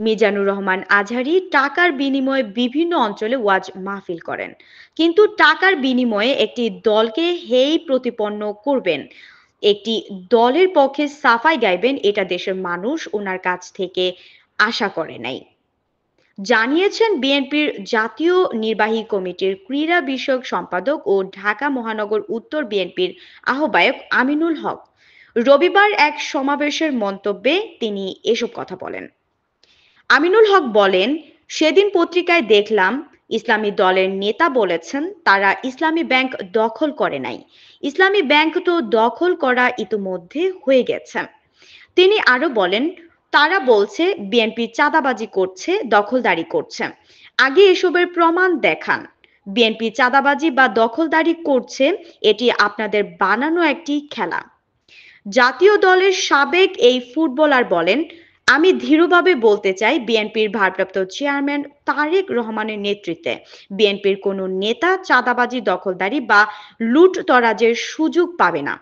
মিজানুর রহমান আজহারী টাকার বিনিময়ে বিভিন্ন অঞ্চলে ওয়াজ মাহফিল করেন, কিন্তু টাকার বিনিময়ে একটি দলকে হেয় প্রতিপন্ন করবেন, একটি দলের পক্ষে সাফাই গাইবেন, এটা দেশের মানুষ ওনার কাছ থেকে আশা করে নাই, জানিয়েছেন বিএনপির জাতীয় নির্বাহী কমিটির ক্রীড়া বিষয়ক সম্পাদক ও ঢাকা মহানগর উত্তর বিএনপির আহ্বায়ক আমিনুল হক। রবিবার এক সমাবেশের মন্তব্যে তিনি এসব কথা বলেন। আমিনুল হক বলেন, সেদিন পত্রিকায় দেখলাম ইসলামী দলের নেতা বলেছেন তারা ইসলামী ব্যাংক দখল করে নাই। ইসলামী ব্যাংক তো দখল করা ইতোমধ্যে হয়ে গেছে। তিনি আরো বলেন, তারা বলছে বিএনপি চাঁদাবাজি করছে, দখলদারি করছে। আগে এসবের প্রমাণ দেখান। বিএনপি চাঁদাবাজি বা দখলদারি করছে, এটি আপনাদের বানানো একটি খেলা। জাতীয় দলের সাবেক এই ফুটবলার বলেন, আমি দৃঢ়ভাবে বলতে চাই বিএনপির ভারপ্রাপ্ত চেয়ারম্যান তারেক রহমানের নেতৃত্বে বিএনপির কোনো নেতা চাঁদাবাজি, দখলদারি বা লুটতরাজের সুযোগ পাবে না।